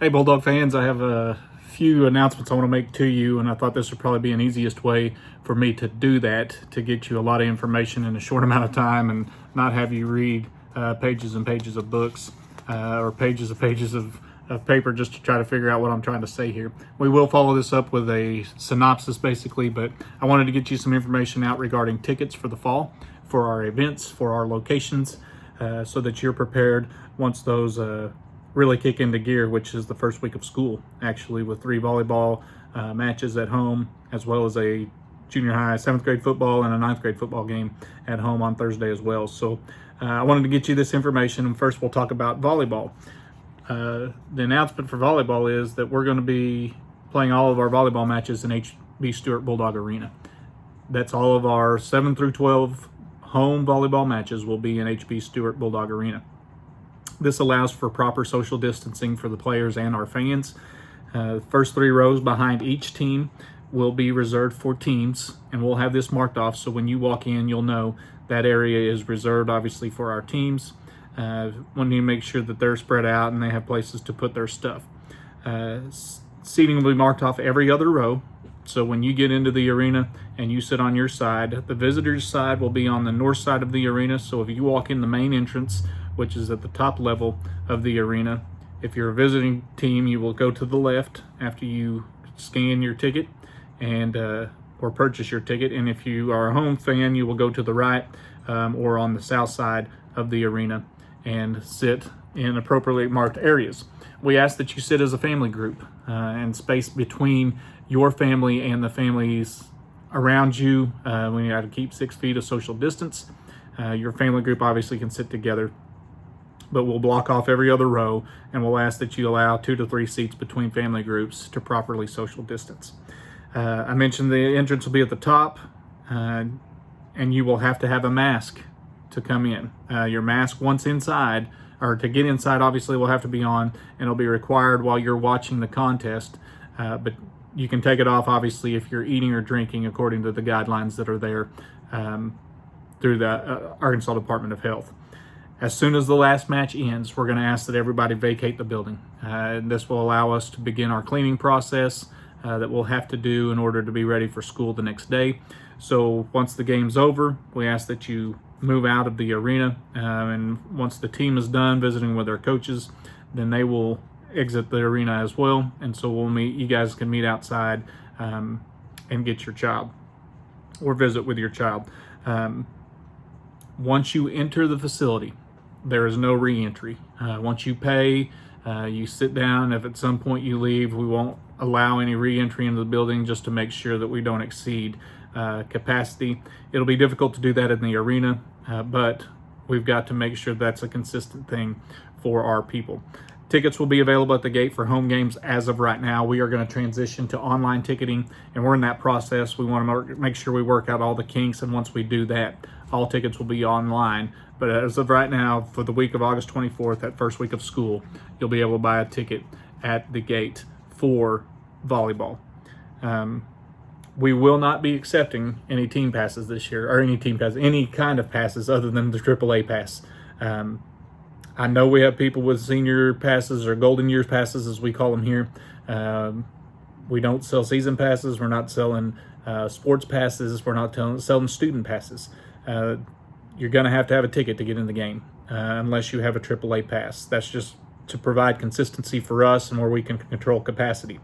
Hey, Bulldog fans, I have a few announcements I want to make to you, and I thought this would probably be an easiest way for me to do that, to get you a lot of information in a short amount of time and not have you read pages and pages of books or pages of paper just to try to figure out what I'm trying to say here. We will follow this up with a synopsis basically, but I wanted to get you some information out regarding tickets for the fall, for our events, for our locations, so that you're prepared once those really kick into gear, which is the first week of school, actually, with 3 volleyball matches at home, as well as a junior high 7th grade football and a 9th grade football game at home on Thursday as well. So I wanted to get you this information, and first we'll talk about volleyball. The announcement for volleyball is that we're going to be playing all of our volleyball matches in H.B. Stewart Bulldog Arena. That's all of our 7 through 12 home volleyball matches will be in H.B. Stewart Bulldog Arena. This allows for proper social distancing for the players and our fans. The first 3 rows behind each team will be reserved for teams, and we'll have this marked off so when you walk in, you'll know that area is reserved, obviously, for our teams. We need to make sure that they're spread out and they have places to put their stuff. Seating will be marked off every other row. So when you get into the arena and you sit on your side, the visitors' side will be on the north side of the arena. So if you walk in the main entrance, which is at the top level of the arena, if you're a visiting team, you will go to the left after you scan your ticket and or purchase your ticket. And if you are a home fan, you will go to the right or on the south side of the arena and sit in appropriately marked areas. We ask that you sit as a family group and space between your family and the families around you. We got to keep 6 feet of social distance. Your family group obviously can sit together, but we'll block off every other row, and we'll ask that you allow 2 to 3 seats between family groups to properly social distance. I mentioned the entrance will be at the top, and you will have to have a mask to come in. Your mask once inside, or to get inside, obviously will have to be on, and it'll be required while you're watching the contest, but you can take it off, obviously, if you're eating or drinking according to the guidelines that are there through the Arkansas Department of Health. As soon as the last match ends, we're going to ask that everybody vacate the building. And this will allow us to begin our cleaning process that we'll have to do in order to be ready for school the next day. So once the game's over, we ask that you move out of the arena. And once the team is done visiting with their coaches, then they will exit the arena as well. And so we'll meet, you guys can meet outside and get your child or visit with your child. Once you enter the facility, there is no re-entry. Once you pay, you sit down. If at some point you leave, we won't allow any re-entry into the building just to make sure that we don't exceed capacity. It'll be difficult to do that in the arena, but we've got to make sure that's a consistent thing for our people. Tickets will be available at the gate for home games as of right now. We are going to transition to online ticketing, and we're in that process. We want to make sure we work out all the kinks, and once we do that, all tickets will be online. But as of right now, for the week of August 24th, that first week of school, you'll be able to buy a ticket at the gate for volleyball. We will not be accepting any team passes this year, or any kind of passes other than the AAA pass. I know we have people with senior passes or golden years passes, as we call them here. We don't sell season passes. We're not selling sports passes. We're not selling student passes. You're going to have a ticket to get in the game unless you have a AAA pass. That's just to provide consistency for us and where we can control capacity.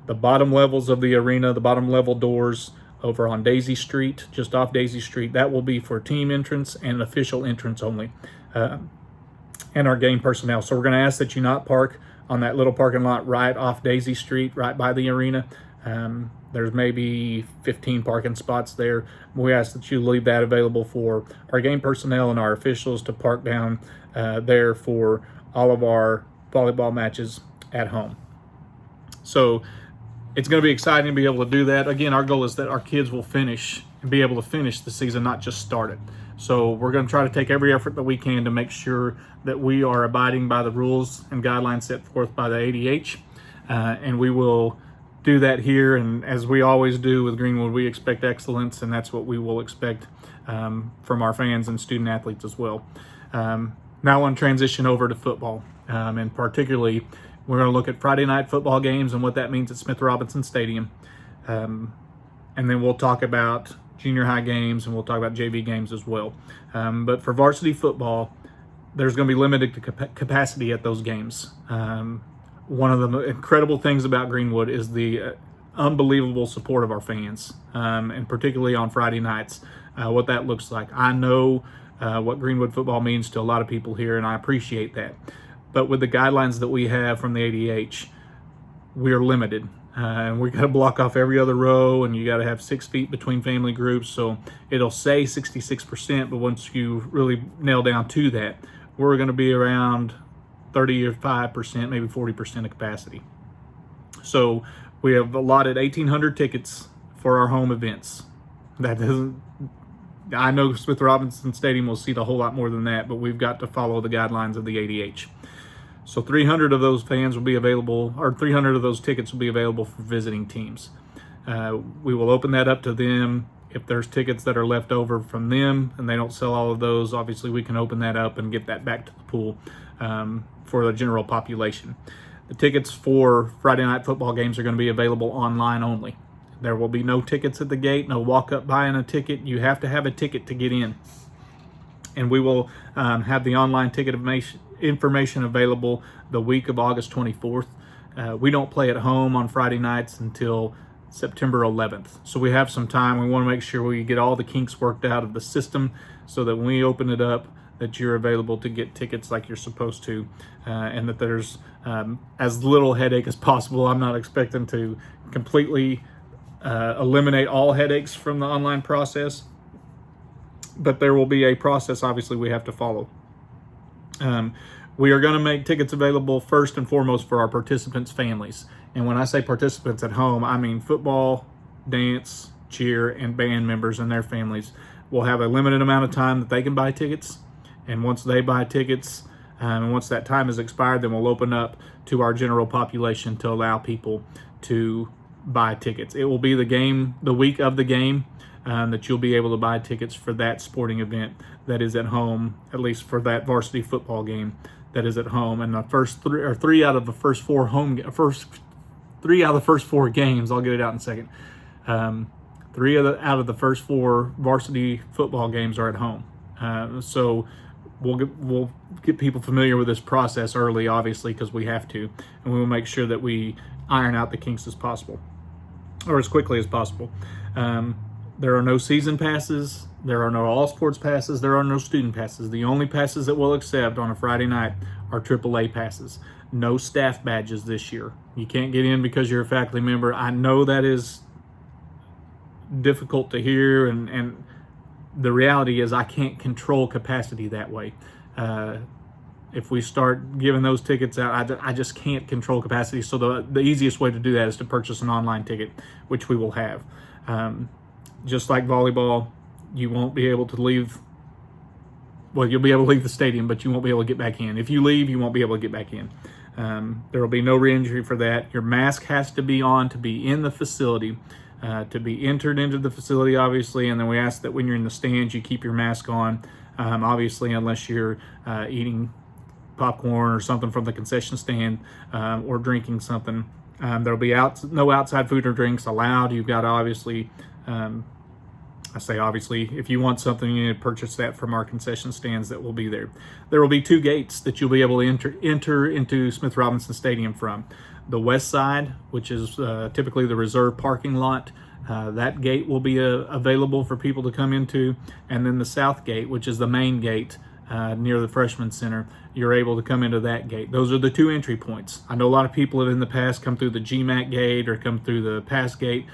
The bottom levels of the arena, the bottom level doors over on Daisy Street, just off Daisy Street, that will be for team entrance and official entrance only, and our game personnel. So we're going to ask that you not park on that little parking lot right off Daisy Street, right by the arena. There's maybe 15 parking spots there. We ask that you leave that available for our game personnel and our officials to park down there for all of our volleyball matches at home. So it's going to be exciting to be able to do that. Again, our goal is that our kids will finish and be able to finish the season, not just start it. So we're going to try to take every effort that we can to make sure that we are abiding by the rules and guidelines set forth by the ADH, and we will do that here. And as we always do with Greenwood, we expect excellence, and that's what we will expect from our fans and student athletes as well. Now I want to transition over to football, and particularly we're going to look at Friday night football games and what that means at Smith Robinson Stadium. And then we'll talk about junior high games, and we'll talk about JV games as well. But for varsity football, there's going to be limited capacity at those games. One of the incredible things about Greenwood is the unbelievable support of our fans, and particularly on Friday nights, what that looks like. I know what Greenwood football means to a lot of people here, and I appreciate that. But with the guidelines that we have from the ADH, we are limited. And we got to block off every other row, and you got to have 6 feet between family groups. So it'll say 66%, but once you really nail down to that, we're going to be around 35%, maybe 40% of capacity. So we have allotted 1,800 tickets for our home events. That doesn't, I know Smith Robinson Stadium will seat a whole lot more than that, but we've got to follow the guidelines of the ADH. So 300 of those fans will be available, or 300 of those tickets will be available for visiting teams. We will open that up to them. If there's tickets that are left over from them and they don't sell all of those, obviously we can open that up and get that back to the pool for the general population. The tickets for Friday night football games are going to be available online only. There will be no tickets at the gate, no walk-up buying a ticket. You have to have a ticket to get in. And we will have the online ticket information available the week of August 24th. We don't play at home on Friday nights until September 11th. So we have some time. We want to make sure we get all the kinks worked out of the system so that when we open it up, that you're available to get tickets like you're supposed to, and that there's as little headache as possible. I'm not expecting to completely eliminate all headaches from the online process, but there will be a process, obviously, we have to follow. We are going to make tickets available first and foremost for our participants' families. And when I say participants at home, I mean football, dance, cheer, and band members and their families will have a limited amount of time that they can buy tickets. And once they buy tickets, and once that time is expired, then we'll open up to our general population to allow people to buy tickets. It will be the week of the game, that you'll be able to buy tickets for that sporting event that is at home, at least for that varsity football game that is at home. And the first three out of the first four games, I'll get it out in a second. 3 out of the first 4 varsity football games are at home. So we'll get people familiar with this process early, obviously, because we have to, and we will make sure that we iron out the kinks as possible, or as quickly as possible. There are no season passes, there are no all sports passes, there are no student passes. The only passes that we'll accept on a Friday night are AAA passes. No staff badges this year. You can't get in because you're a faculty member. I know that is difficult to hear, and the reality is I can't control capacity that way. If we start giving those tickets out, I just can't control capacity. So the easiest way to do that is to purchase an online ticket, which we will have. Just like volleyball, you won't be able to leave. Well, you'll be able to leave the stadium, but you won't be able to get back in. If you leave, you won't be able to get back in. There will be no re-entry for that. Your mask has to be on to be in the facility, to be entered into the facility, obviously. And then we ask that when you're in the stands, you keep your mask on, obviously, unless you're eating popcorn or something from the concession stand, or drinking something. There'll be no outside food or drinks allowed. You've got to obviously, I say obviously, if you want something, you need to purchase that from our concession stands that will be there. There will be 2 gates that you'll be able to enter into Smith Robinson Stadium from. The west side, which is typically the reserve parking lot, that gate will be available for people to come into. And then the south gate, which is the main gate near the freshman center, you're able to come into that gate. Those are the 2 entry points. I know a lot of people have in the past come through the GMAC gate or come through the pass gate.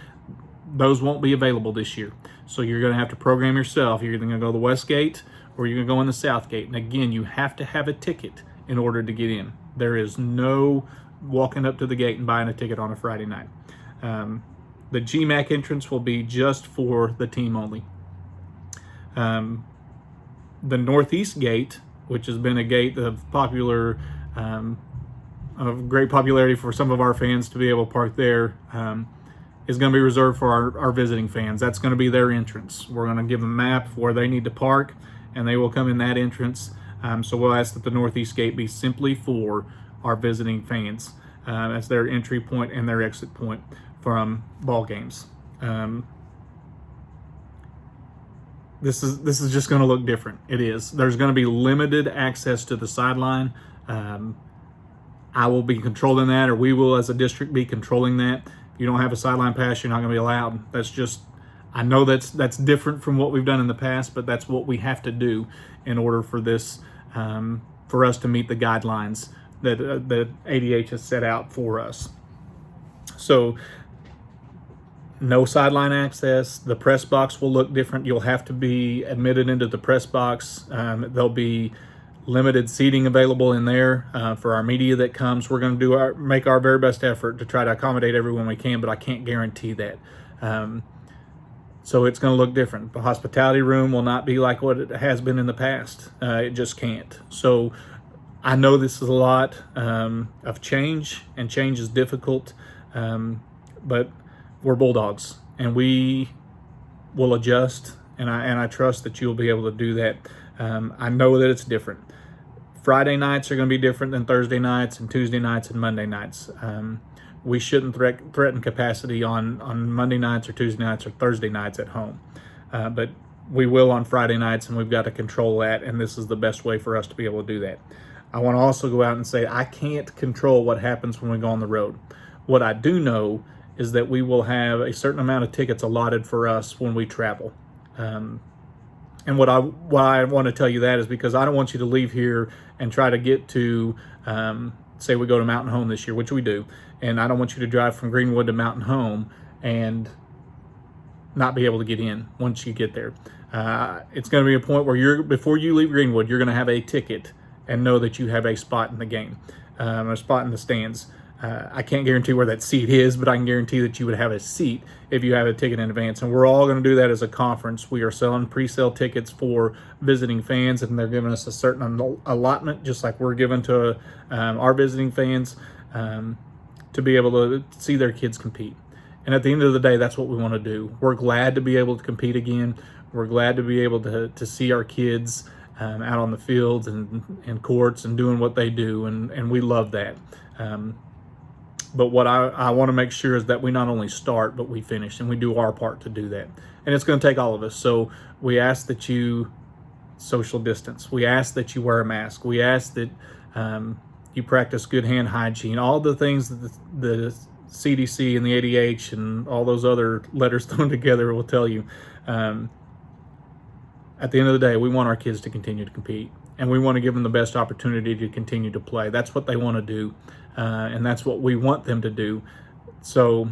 Those won't be available this year. So you're going to have to program yourself. You're either going to go the west gate or you're going to go in the south gate. And again, you have to have a ticket in order to get in. There is no walking up to the gate and buying a ticket on a Friday night. The GMAC entrance will be just for the team only. The northeast gate, which has been a gate of great popularity for some of our fans to be able to park there, is going to be reserved for our visiting fans. That's going to be their entrance. We're going to give them a map where they need to park, and they will come in that entrance. So we'll ask that the northeast gate be simply for our visiting fans as their entry point and their exit point from ball games. This is just going to look different. It is. There's going to be limited access to the sideline. I will be controlling that, or we will as a district be controlling that. If you don't have a sideline pass, you're not going to be allowed. That's just, I know that's different from what we've done in the past, but that's what we have to do in order for this, for us to meet the guidelines that the ADH has set out for us. So no sideline access. The press box will look different. You'll have to be admitted into the press box. There'll be limited seating available in there for our media that comes. We're going to make our very best effort to try to accommodate everyone we can, but I can't guarantee that. So it's going to look different. The hospitality room will not be like what it has been in the past. It just can't. So I know this is a lot of change, and change is difficult, but we're Bulldogs, and we will adjust, and I trust that you'll be able to do that. I know that it's different. Friday nights are going to be different than Thursday nights and Tuesday nights and Monday nights. We shouldn't threaten capacity on Monday nights or Tuesday nights or Thursday nights at home. But we will on Friday nights, and we've got to control that, and this is the best way for us to be able to do that. I want to also go out and say I can't control what happens when we go on the road. What I do know is that we will have a certain amount of tickets allotted for us when we travel. And why I want to tell you that is because I don't want you to leave here and try to get to, say we go to Mountain Home this year, which we do, and I don't want you to drive from Greenwood to Mountain Home and not be able to get in once you get there. It's going to be a point where before you leave Greenwood, you're going to have a ticket and know that you have a spot in the game, a spot in the stands. I can't guarantee where that seat is, but I can guarantee that you would have a seat if you have a ticket in advance. And we're all going to do that as a conference. We are selling pre-sale tickets for visiting fans, and they're giving us a certain allotment, just like we're given to our visiting fans, to be able to see their kids compete. And at the end of the day, that's what we want to do. We're glad to be able to compete again. We're glad to be able to see our kids out on the fields and courts and doing what they do, and we love that. But what I want to make sure is that we not only start, but we finish, and we do our part to do that. And it's going to take all of us. So we ask that you social distance. We ask that you wear a mask. We ask that you practice good hand hygiene, all the things that the CDC and the ADH and all those other letters thrown together will tell you. At the end of the day, we want our kids to continue to compete, and we want to give them the best opportunity to continue to play. That's what they want to do, and that's what we want them to do. So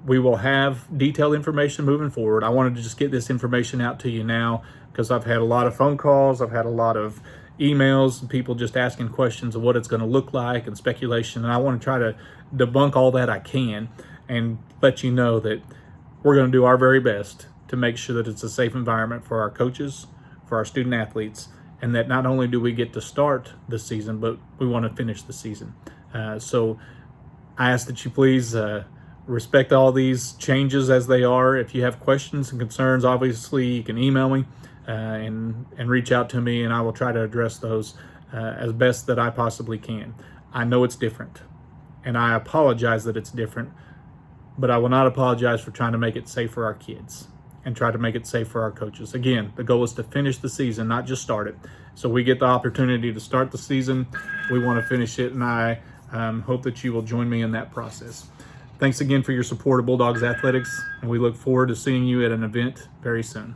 we will have detailed information moving forward. I wanted to just get this information out to you now because I've had a lot of phone calls, I've had a lot of emails, and people just asking questions of what it's going to look like and speculation, and I want to try to debunk all that I can and let you know that we're going to do our very best to make sure that it's a safe environment for our coaches, for our student athletes, and that not only do we get to start the season, but we want to finish the season. So I ask that you please respect all these changes as they are. If you have questions and concerns, obviously you can email me and reach out to me, and I will try to address those as best that I possibly can. I know it's different, and I apologize that it's different, but I will not apologize for trying to make it safe for our kids and try to make it safe for our coaches. Again, the goal is to finish the season, not just start it. So we get the opportunity to start the season. We want to finish it, and I hope that you will join me in that process. Thanks again for your support of Bulldogs Athletics, and we look forward to seeing you at an event very soon.